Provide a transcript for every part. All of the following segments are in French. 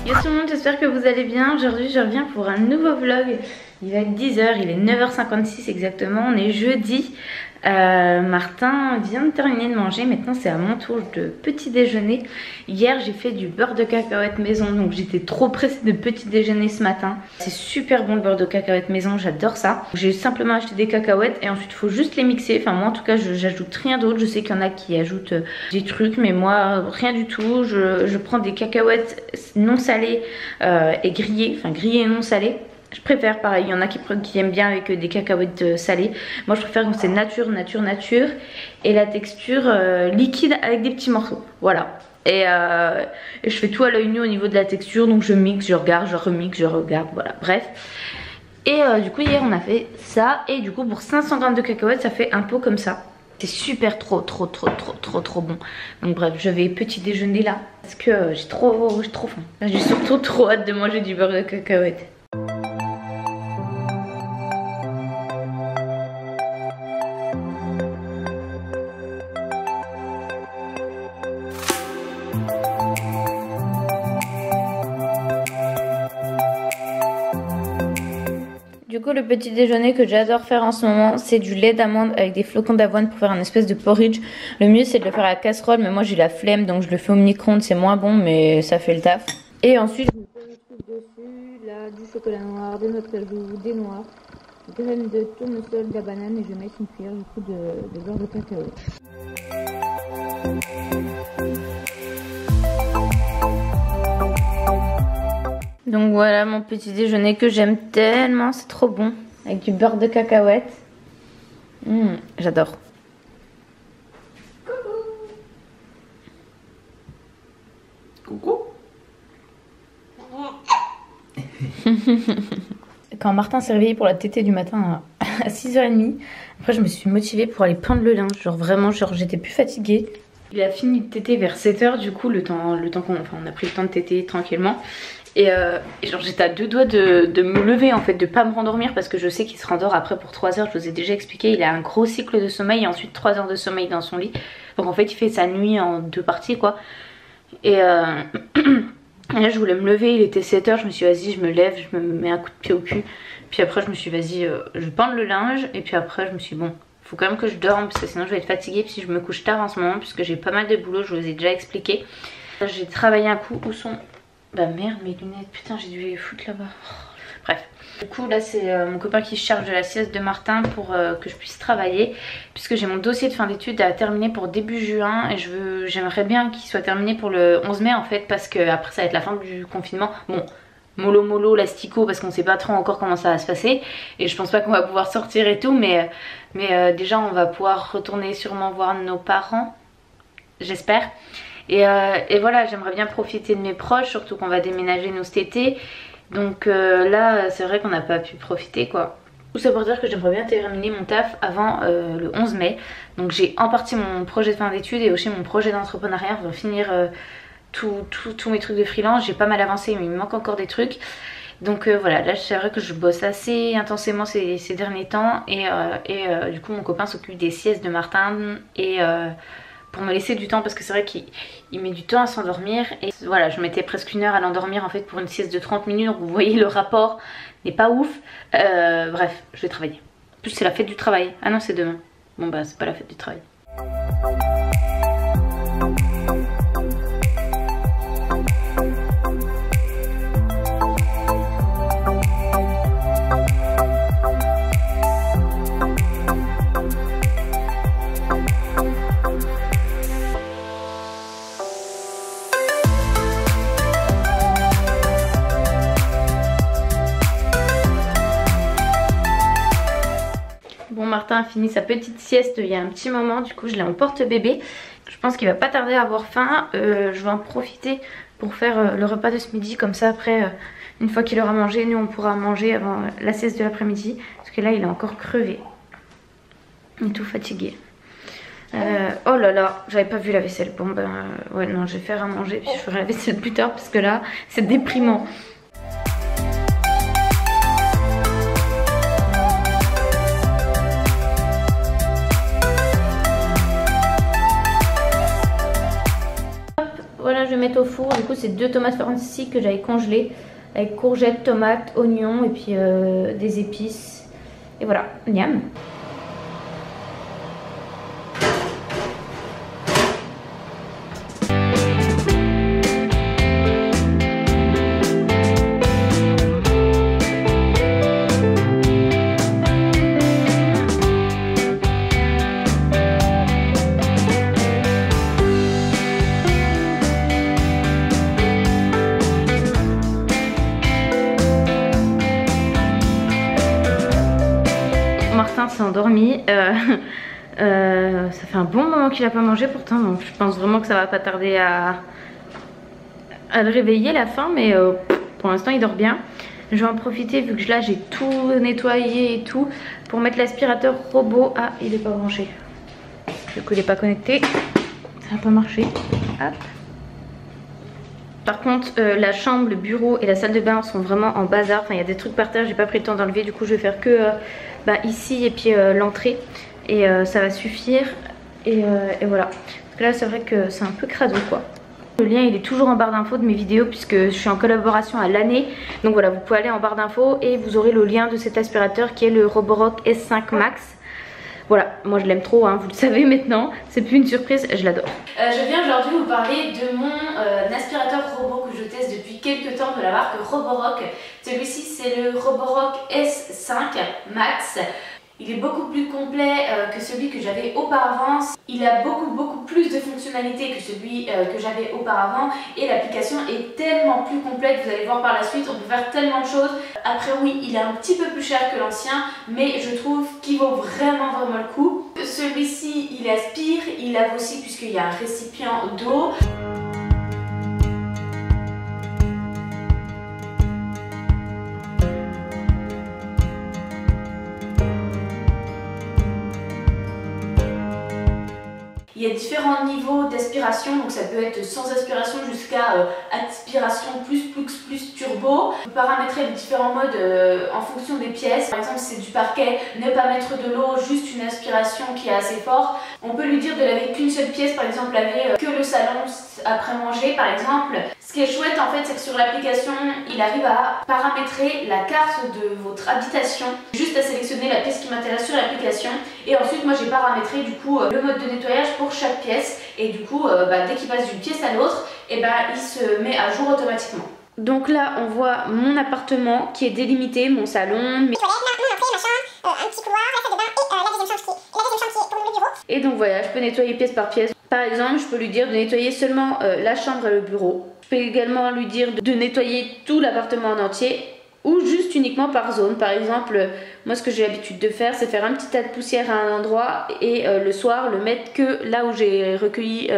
Yo tout le monde, j'espère que vous allez bien. Aujourd'hui je reviens pour un nouveau vlog. Il va être 10 h, il est 9 h 56 exactement, on est jeudi. Martin vient de terminer de manger, maintenant c'est à mon tour de petit déjeuner. Hier j'ai fait du beurre de cacahuète maison, donc j'étais trop pressée de petit déjeuner ce matin. C'est super bon le beurre de cacahuète maison, j'adore ça. J'ai simplement acheté des cacahuètes et ensuite il faut juste les mixer. Enfin moi en tout cas j'ajoute rien d'autre, je sais qu'il y en a qui ajoutent des trucs mais moi rien du tout. Je prends des cacahuètes non salées et grillées, enfin grillées et non salées. Je préfère, pareil, il y en a qui aiment bien avec des cacahuètes salées. Moi je préfère quand c'est nature et la texture liquide avec des petits morceaux. Voilà. Et je fais tout à l'œil nu au niveau de la texture, donc je mixe, je regarde, je remixe, je regarde, voilà, bref. Et du coup hier on a fait ça et du coup pour 500 g de cacahuètes ça fait un pot comme ça. C'est super trop bon. Donc bref, je vais petit déjeuner là parce que j'ai trop faim. J'ai surtout trop hâte de manger du beurre de cacahuètes. Du coup le petit déjeuner que j'adore faire en ce moment c'est du lait d'amande avec des flocons d'avoine pour faire un espèce de porridge. Le mieux c'est de le faire à la casserole mais moi j'ai la flemme donc je le fais au micro-ondes, c'est moins bon mais ça fait le taf. Et ensuite je me fais un truc dessus, là du chocolat noir, des noix de cajou, des noix, graines de tournesol, de la banane et je mets une cuillère du coup de beurre de cacao. Donc voilà mon petit déjeuner que j'aime tellement, c'est trop bon. Avec du beurre de cacahuète. J'adore. Coucou. Quand Martin s'est réveillé pour la tétée du matin à 6 h 30, après je me suis motivée pour aller peindre le linge. Genre vraiment, j'étais plus fatiguée. Il a fini de téter vers 7 h du coup, le temps qu'on... Enfin on a pris le temps de téter tranquillement. Et genre j'étais à deux doigts de me lever en fait, de pas me rendormir parce que je sais qu'il se rendort après pour 3 heures. Je vous ai déjà expliqué, il a un gros cycle de sommeil et ensuite 3 heures de sommeil dans son lit. Donc en fait il fait sa nuit en 2 parties quoi. Et là je voulais me lever, il était 7 h, je me suis dit vas-y je me lève, je me mets un coup de pied au cul. Puis après je me suis dit vas-y je vais peindre le linge. Et puis après je me suis dit bon, faut quand même que je dorme parce que sinon je vais être fatiguée. Puis si je me couche tard en ce moment puisque j'ai pas mal de boulot, je vous ai déjà expliqué. J'ai travaillé un coup, où sont... Bah merde mes lunettes, putain j'ai dû les foutre là-bas. Bref. Du coup là c'est mon copain qui se charge de la sieste de Martin pour que je puisse travailler. Puisque j'ai mon dossier de fin d'études à terminer pour début juin. Et j'aimerais bien qu'il soit terminé pour le 11 mai en fait. Parce que après ça va être la fin du confinement. Bon, mollo l'astico parce qu'on sait pas trop encore comment ça va se passer. Et je pense pas qu'on va pouvoir sortir et tout. Mais déjà on va pouvoir retourner sûrement voir nos parents. J'espère. Et voilà, j'aimerais bien profiter de mes proches, surtout qu'on va déménager nous cet été. Donc là, c'est vrai qu'on n'a pas pu profiter quoi. Tout ça pour dire que j'aimerais bien terminer mon taf avant le 11 mai. Donc j'ai en partie mon projet de fin d'études et aussi mon projet d'entrepreneuriat. On va finir tous mes trucs de freelance. J'ai pas mal avancé mais il me manque encore des trucs. Donc voilà, là c'est vrai que je bosse assez intensément ces derniers temps. Et du coup mon copain s'occupe des siestes de Martin et... pour me laisser du temps parce que c'est vrai qu'il met du temps à s'endormir. Et voilà, je mettais presque 1 heure à l'endormir en fait pour une sieste de 30 minutes. Donc vous voyez le rapport n'est pas ouf. Bref, je vais travailler. En plus c'est la fête du travail. Ah non c'est demain. Bon bah c'est pas la fête du travail. Bon Martin a fini sa petite sieste il y a un petit moment, du coup je l'ai en porte-bébé. Je pense qu'il va pas tarder à avoir faim. Je vais en profiter pour faire le repas de ce midi, comme ça après une fois qu'il aura mangé, nous on pourra manger avant la sieste de l'après-midi. Parce que là il est encore crevé. Il est tout fatigué. Oh là là, j'avais pas vu la vaisselle. Bon ben ouais non, je vais faire à manger puis je ferai la vaisselle plus tard parce que là c'est déprimant. Voilà, je vais mettre au four. Du coup, c'est 2 tomates farcies que j'avais congelées avec courgettes, tomates, oignons et puis des épices. Et voilà, miam. Martin s'est endormi. Ça fait un bon moment qu'il n'a pas mangé pourtant, donc je pense vraiment que ça va pas tarder à le réveiller la faim, mais pour l'instant il dort bien. Je vais en profiter vu que là j'ai tout nettoyé et tout pour mettre l'aspirateur robot. Ah, il n'est pas branché. Du coup il n'est pas connecté. Ça va pas marcher. Hop. Par contre la chambre, le bureau et la salle de bain sont vraiment en bazar. Enfin il y a des trucs par terre, j'ai pas pris le temps d'enlever. Du coup je vais faire que ici et puis l'entrée. Et ça va suffire. Et voilà. Parce que là c'est vrai que c'est un peu crado quoi. Le lien il est toujours en barre d'infos de mes vidéos puisque je suis en collaboration à l'année. Donc voilà, vous pouvez aller en barre d'infos et vous aurez le lien de cet aspirateur qui est le Roborock S5 Max. Voilà, moi je l'aime trop, hein, vous le savez maintenant, c'est plus une surprise, je l'adore. Je viens aujourd'hui vous parler de mon aspirateur robot que je teste depuis quelques temps de la marque Roborock. Celui-ci c'est le Roborock S5 Max. Il est beaucoup plus complet que celui que j'avais auparavant. Il a beaucoup plus de fonctionnalités que celui que j'avais auparavant. Et l'application est tellement plus complète, vous allez voir par la suite, on peut faire tellement de choses. Après oui, il est un petit peu plus cher que l'ancien, mais je trouve qu'il vaut vraiment le coup. Celui-ci, il aspire, il lave aussi puisqu'il y a un récipient d'eau. Il y a différents niveaux d'aspiration, donc ça peut être sans aspiration jusqu'à aspiration plus turbo. On peut paramétrer les différents modes en fonction des pièces. Par exemple, si c'est du parquet, ne pas mettre de l'eau, juste une aspiration qui est assez forte. On peut lui dire de laver qu'une seule pièce, par exemple laver que le salon après manger par exemple. Ce qui est chouette en fait, c'est que sur l'application, il arrive à paramétrer la carte de votre habitation. Juste à sélectionner la pièce qui m'intéresse sur l'application. Et ensuite, moi j'ai paramétré du coup le mode de nettoyage pour chaque pièce. Et du coup, dès qu'il passe d'une pièce à l'autre, il se met à jour automatiquement. Donc là, on voit mon appartement qui est délimité, mon salon, mes toilettes, mon entrée, ma chambre, un petit couloir, la salle de bain et la deuxième chambre qui est pour le bureau. Et donc voilà, je peux nettoyer pièce par pièce. Par exemple, je peux lui dire de nettoyer seulement la chambre et le bureau. Je peux également lui dire de nettoyer tout l'appartement en entier ou juste uniquement par zone. Par exemple, moi ce que j'ai l'habitude de faire, c'est faire un petit tas de poussière à un endroit et le soir le mettre que là où j'ai recueilli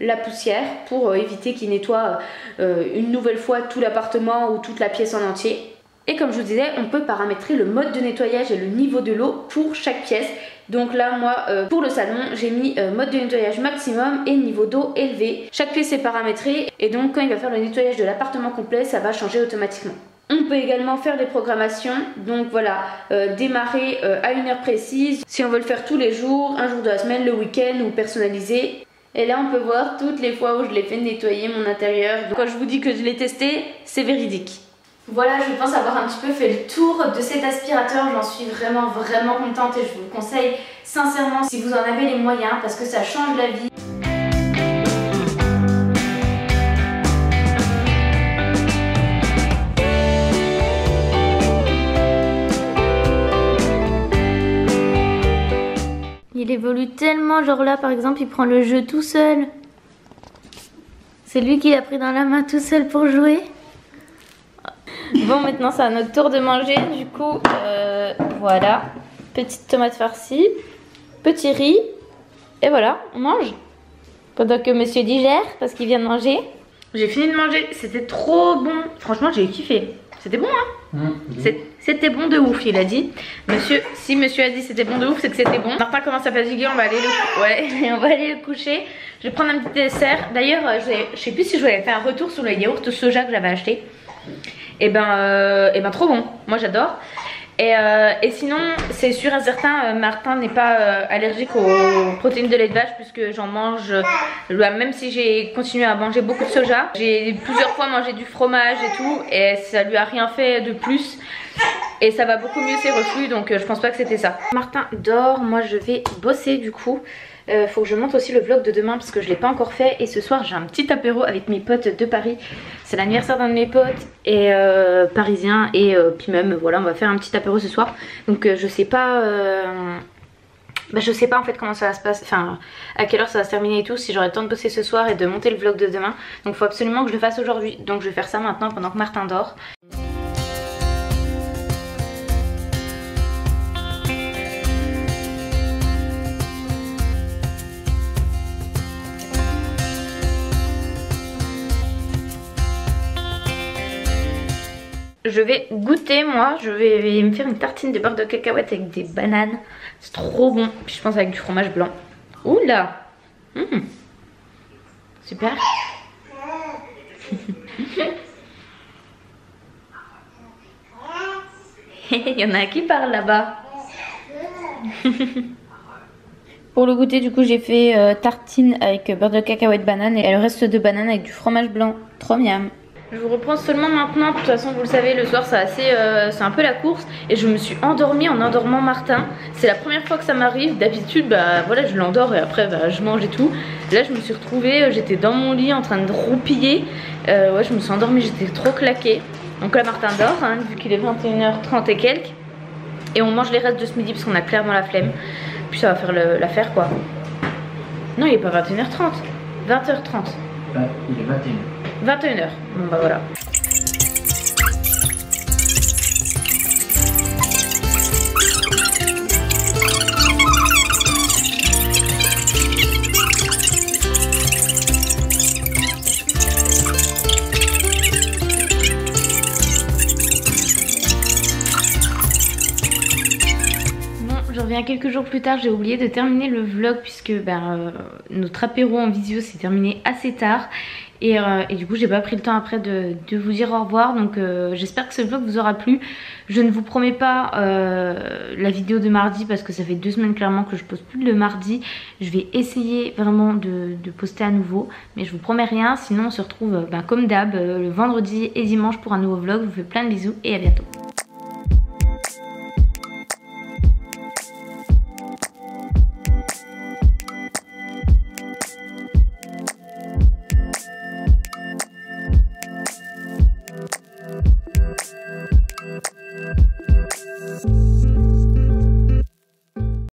la poussière pour éviter qu'il nettoie une nouvelle fois tout l'appartement ou toute la pièce en entier. Et comme je vous disais, on peut paramétrer le mode de nettoyage et le niveau de l'eau pour chaque pièce. Donc là, moi, pour le salon, j'ai mis mode de nettoyage maximum et niveau d'eau élevé. Chaque pièce est paramétrée et donc quand il va faire le nettoyage de l'appartement complet, ça va changer automatiquement. On peut également faire des programmations, donc voilà, démarrer à une heure précise. Si on veut le faire tous les jours, un jour de la semaine, le week-end ou personnalisé. Et là, on peut voir toutes les fois où je l'ai fait nettoyer mon intérieur. Donc, quand je vous dis que je l'ai testé, c'est véridique. Voilà, je pense avoir un petit peu fait le tour de cet aspirateur. J'en suis vraiment contente et je vous le conseille sincèrement si vous en avez les moyens parce que ça change la vie. Il évolue tellement, genre là par exemple il prend le jeu tout seul. C'est lui qui l'a pris dans la main tout seul pour jouer. Bon, maintenant c'est à notre tour de manger, du coup voilà, petite tomate farcie, petit riz et voilà, on mange. Pendant que monsieur digère parce qu'il vient de manger. J'ai fini de manger, c'était trop bon, franchement j'ai kiffé. C'était bon hein. C'était bon de ouf, il a dit. Si monsieur a dit c'était bon de ouf, c'est que c'était bon. Martin commence à fatiguer, on va aller le coucher. Je vais prendre un petit dessert. D'ailleurs, je sais plus si je voulais faire un retour sur le yaourt soja que j'avais acheté. Et ben trop bon, moi j'adore. Et sinon, c'est sûr et certain, Martin n'est pas allergique aux protéines de lait de vache puisque j'en mange, même si j'ai continué à manger beaucoup de soja. J'ai plusieurs fois mangé du fromage et tout et ça lui a rien fait de plus. Et ça va beaucoup mieux ses reflux, donc je pense pas que c'était ça. Martin dort, moi je vais bosser du coup. Faut que je monte aussi le vlog de demain parce que je l'ai pas encore fait. Et ce soir j'ai un petit apéro avec mes potes de Paris. C'est l'anniversaire d'un de mes potes et parisien. Et puis même voilà, on va faire un petit apéro ce soir. Donc je sais pas... je sais pas en fait comment ça va se passer, enfin à quelle heure ça va se terminer et tout, si j'aurai le temps de bosser ce soir et de monter le vlog de demain. Donc faut absolument que je le fasse aujourd'hui. Donc je vais faire ça maintenant pendant que Martin dort. Je vais goûter moi, je vais me faire une tartine de beurre de cacahuète avec des bananes. C'est trop bon, puis je pense avec du fromage blanc. Oula super. Il y en a qui parlent là-bas. Pour le goûter du coup j'ai fait tartine avec beurre de cacahuète banane et le reste de banane avec du fromage blanc. Trop miam. Je vous reprends seulement maintenant, de toute façon vous le savez le soir c'est un peu la course. Et je me suis endormie en endormant Martin. C'est la première fois que ça m'arrive, d'habitude voilà je l'endors et après je mange et tout. Là je me suis retrouvée, j'étais dans mon lit en train de roupiller. Ouais je me suis endormie, j'étais trop claquée. Donc là Martin dort hein, vu qu'il est 21h30 et quelques. Et on mange les restes de ce midi parce qu'on a clairement la flemme. Puis ça va faire l'affaire quoi. Non il est pas 21h30, 20h30. Il est 21h. 21h, bon bah voilà. Je reviens quelques jours plus tard, j'ai oublié de terminer le vlog puisque notre apéro en visio s'est terminé assez tard. Et du coup j'ai pas pris le temps après de vous dire au revoir. Donc j'espère que ce vlog vous aura plu. Je ne vous promets pas la vidéo de mardi parce que ça fait 2 semaines clairement que je poste plus le mardi. Je vais essayer vraiment de poster à nouveau, mais je vous promets rien. Sinon on se retrouve comme d'hab le vendredi et dimanche pour un nouveau vlog. Je vous fais plein de bisous et à bientôt.